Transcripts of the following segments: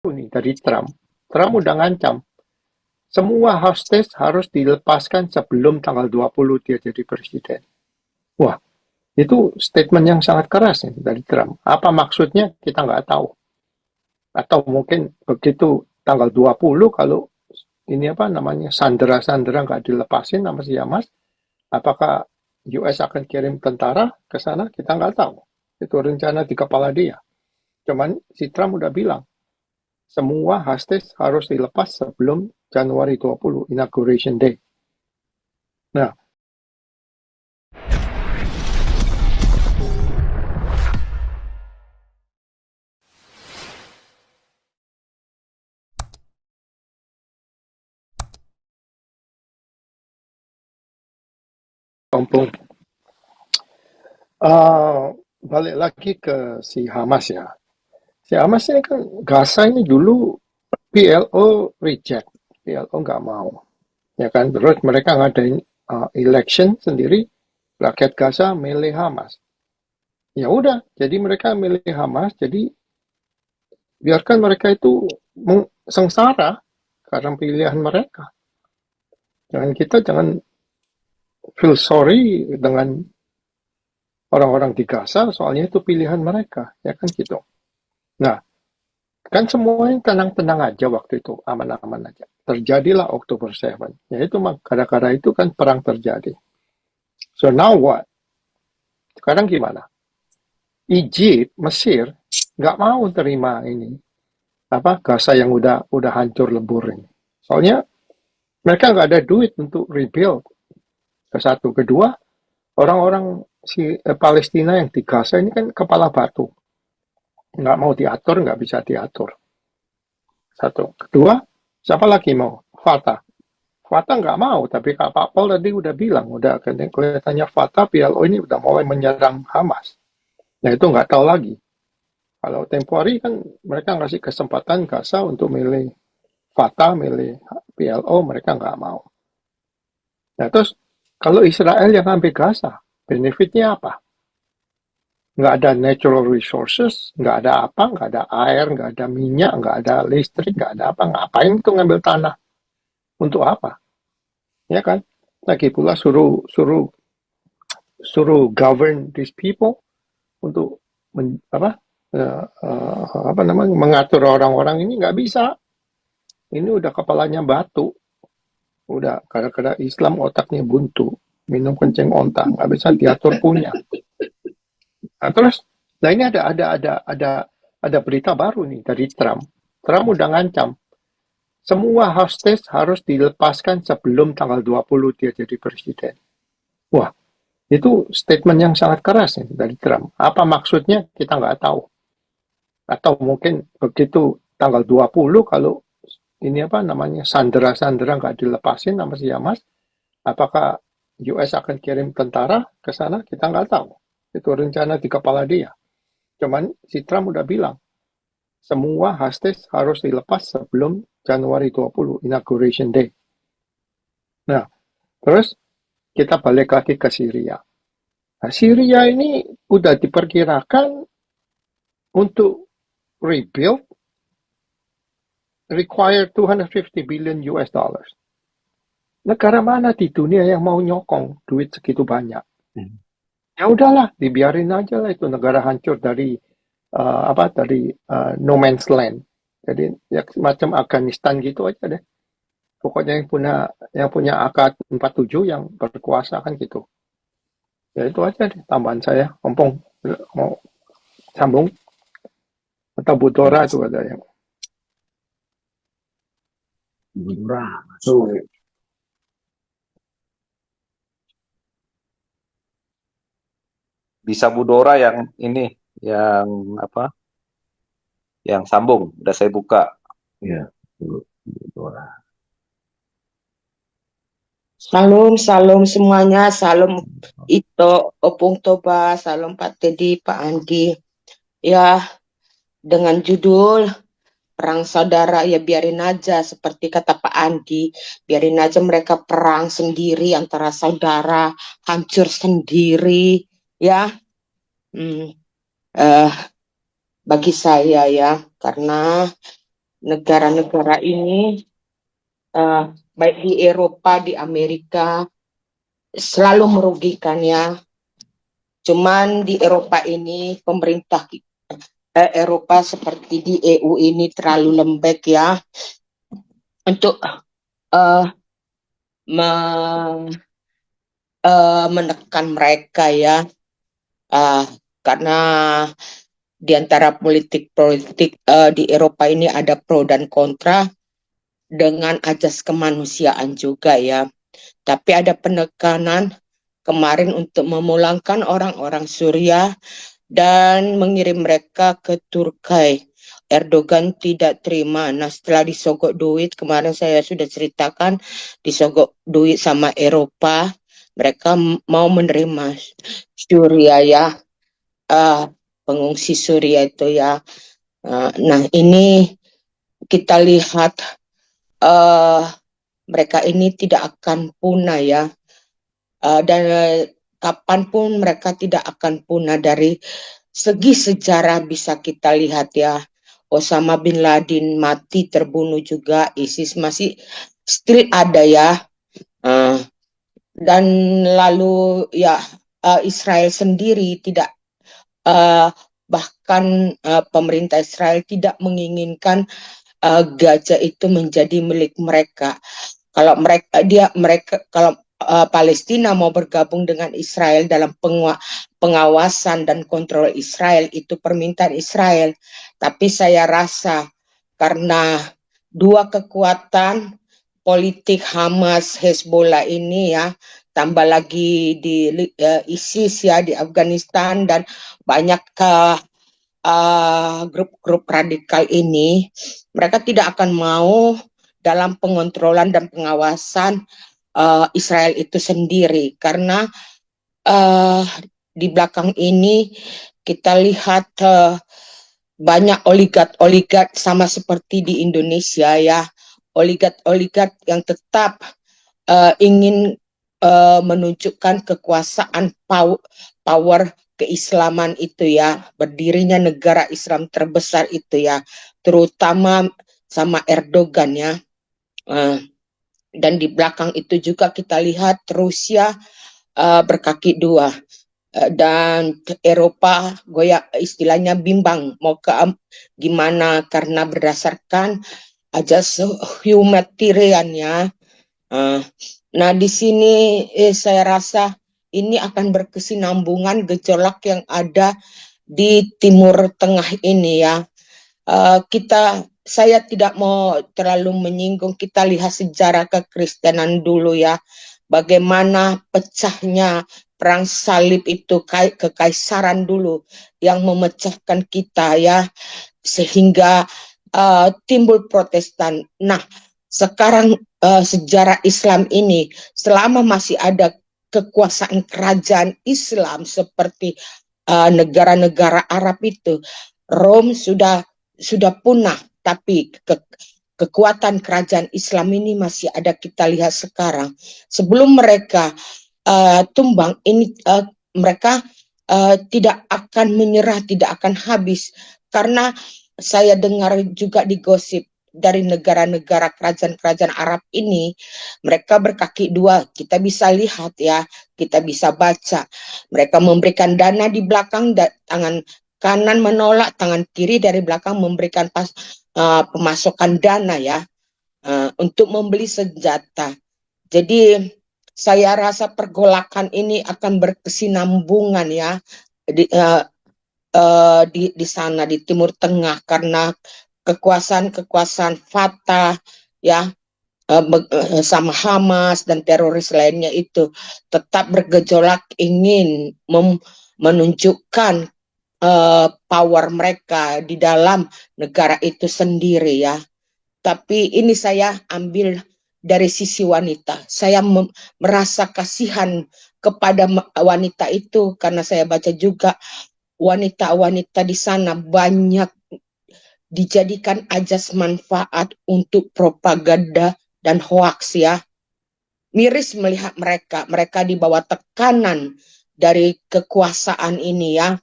nih dari Trump. Trump udah ngancam, semua hostage harus dilepaskan sebelum tanggal 20 dia jadi presiden. Wah, itu statement yang sangat keras nih dari Trump. Apa maksudnya kita nggak tahu. Atau mungkin begitu tanggal 20 kalau ini apa namanya sandera-sandera nggak dilepasin sama si Hamas, apakah US akan kirim tentara ke sana? Kita nggak tahu. Itu rencana di kepala dia. Cuman si Trump udah bilang, semua hostage harus dilepas sebelum Januari 20, Inauguration Day. Nah, Kompong, balik lagi ke si Hamas ya. Si Hamas ini kan Gaza ini dulu PLO reject, PLO nggak mau, ya kan. Terus mereka ngadain election sendiri, rakyat Gaza milih Hamas. Ya udah, jadi mereka milih Hamas, jadi biarkan mereka itu sengsara karena pilihan mereka. Jangan feel sorry dengan orang-orang di Gaza, soalnya itu pilihan mereka, ya kan gitu. Nah, kan semuanya tenang-tenang aja waktu itu, aman-aman aja. Terjadilah Oktober 7. Ya itu gara-gara itu kan perang terjadi. So now what? Sekarang gimana? Egypt, Mesir, nggak mau terima ini apa Gaza yang udah hancur lebur ini. Soalnya mereka nggak ada duit untuk rebuild. Ke satu, kedua, orang-orang si Palestina yang di Gaza ini kan kepala batu, nggak mau diatur, nggak bisa diatur. Satu, kedua, siapa lagi mau? Fatah. Fatah nggak mau, tapi Kak Pak Pol tadi udah bilang, udah kelihatannya Fatah PLO ini udah mulai menyerang Hamas. Nah itu nggak tahu lagi. Kalau tempo hari kan mereka ngasih kesempatan Gaza untuk milih Fatah, milih PLO, mereka nggak mau. Nah terus kalau Israel yang ambil Gaza, benefitnya apa? Nggak ada natural resources, nggak ada apa, nggak ada air, nggak ada minyak, nggak ada listrik, nggak ada apa. Ngapain tuh ngambil tanah? Untuk apa? Ya kan? Lagi pula suruh suruh suruh govern these people untuk apa namanya mengatur orang-orang ini nggak bisa. Ini udah kepalanya batu, udah kadang-kadang Islam otaknya buntu, minum kencing onta, nggak bisa diatur punya. Nah, terus, nah ini ada berita baru nih dari Trump. Trump udah ngancam, semua hostage harus dilepaskan sebelum tanggal 20 dia jadi presiden. Wah, itu statement yang sangat keras nih dari Trump. Apa maksudnya kita nggak tahu. Atau mungkin begitu tanggal 20 kalau ini apa namanya sandera-sandera nggak dilepasin sama si Hamas, apakah US akan kirim tentara ke sana? Kita nggak tahu. Itu rencana di kepala dia. Cuman si Trump udah bilang, semua hostage harus dilepas sebelum Januari 20, Inauguration Day. Nah, terus kita balik lagi ke Syria. Nah, Syria ini udah diperkirakan untuk rebuild require 250 billion US dollars. Negara mana di dunia yang mau nyokong duit segitu banyak? Ya udahlah, dibiarin aja lah itu negara hancur dari no man's land. Jadi ya semacam Afghanistan gitu aja deh. Pokoknya yang punya AK-47 yang berkuasa kan gitu. Ya itu aja deh tambahan saya. Ompong mau sambung atau Budora itu ada yang Murah masuk. Bisa Budora yang ini, yang apa? Yang sambung. Udah saya buka. Ya, Murah. Salam, salam semuanya, salam Ito, Opung Toba, salam Pak Teddy, Pak Andi. Ya, dengan judul Perang Saudara, ya biarin aja seperti kata Pak Andi, biarin aja mereka perang sendiri antara saudara, hancur sendiri, ya. Bagi saya ya, karena negara-negara ini, baik di Eropa, di Amerika, selalu merugikan ya. Cuman di Eropa ini pemerintah Eropa seperti di EU ini terlalu lembek ya untuk uh, menekan mereka ya, karena di antara politik-politik di Eropa ini ada pro dan kontra dengan ajas kemanusiaan juga ya. Tapi ada penekanan kemarin untuk memulangkan orang-orang Suriah dan mengirim mereka ke Turki. Erdogan tidak terima. Nah, setelah disogok duit, kemarin saya sudah ceritakan, disogok duit sama Eropa, mereka mau menerima Suriah ya, pengungsi Suriah itu ya. Nah, ini kita lihat mereka ini tidak akan punah ya, dan kapanpun mereka tidak akan punah. Dari segi sejarah bisa kita lihat ya, Osama bin Laden mati terbunuh juga, ISIS masih still ada ya, dan lalu ya Israel sendiri tidak, bahkan pemerintah Israel tidak menginginkan Gaza itu menjadi milik mereka. Kalau kalau Palestina mau bergabung dengan Israel dalam pengawasan dan kontrol Israel, itu permintaan Israel. Tapi saya rasa karena dua kekuatan politik Hamas, Hezbollah ini ya, tambah lagi di ISIS ya di Afghanistan, dan banyak grup-grup radikal ini, mereka tidak akan mau dalam pengontrolan dan pengawasan Israel itu sendiri, karena di belakang ini kita lihat banyak oligark sama seperti di Indonesia ya, oligark yang tetap ingin menunjukkan kekuasaan power keislaman itu ya, berdirinya negara Islam terbesar itu ya, terutama sama Erdogan ya. Dan di belakang itu juga kita lihat Rusia berkaki dua, dan Eropa goyak, istilahnya bimbang mau ke gimana, karena berdasarkan ajas humanitarian ya. Nah di sini saya rasa ini akan berkesinambungan gejolak yang ada di Timur Tengah ini ya. Saya tidak mau terlalu menyinggung, kita lihat sejarah kekristenan dulu ya, bagaimana pecahnya perang salib itu, kekaisaran dulu yang memecahkan kita ya, sehingga timbul Protestan. Nah, sekarang sejarah Islam ini, selama masih ada kekuasaan kerajaan Islam seperti negara-negara Arab itu, Rom sudah punah, tapi kekuatan kerajaan Islam ini masih ada, kita lihat sekarang. Sebelum mereka tumbang, ini mereka tidak akan menyerah, tidak akan habis, karena saya dengar juga di gosip dari negara-negara kerajaan-kerajaan Arab ini, mereka berkaki dua, kita bisa lihat ya, kita bisa baca, mereka memberikan dana di belakang, tangan kanan menolak, tangan kiri dari belakang memberikan pemasukan dana ya, untuk membeli senjata. Jadi saya rasa pergolakan ini akan berkesinambungan ya di sana di Timur Tengah, karena kekuasaan Fatah ya, sama Hamas dan teroris lainnya itu tetap bergejolak, ingin menunjukkan power mereka di dalam negara itu sendiri ya. Tapi ini saya ambil dari sisi wanita. Saya merasa kasihan kepada wanita itu, karena saya baca juga wanita-wanita di sana banyak dijadikan ajas manfaat untuk propaganda dan hoaks ya. Miris melihat mereka di bawah tekanan dari kekuasaan ini ya,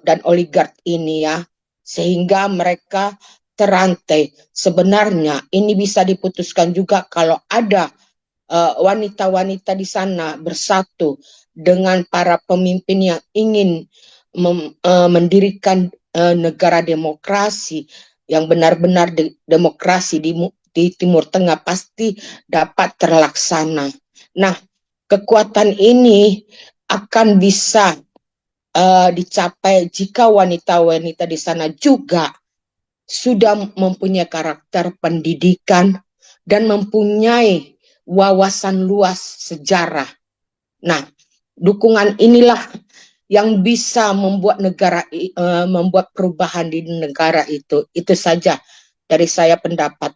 dan oligark ini ya, sehingga mereka terantai. Sebenarnya ini bisa diputuskan juga kalau ada wanita-wanita di sana bersatu dengan para pemimpin yang ingin mendirikan negara demokrasi yang benar-benar demokrasi di Timur Tengah, pasti dapat terlaksana. Nah, kekuatan ini akan bisa dicapai jika wanita-wanita di sana juga sudah mempunyai karakter pendidikan dan mempunyai wawasan luas sejarah. Nah, dukungan inilah yang bisa membuat membuat perubahan di negara itu. Itu saja dari saya pendapat.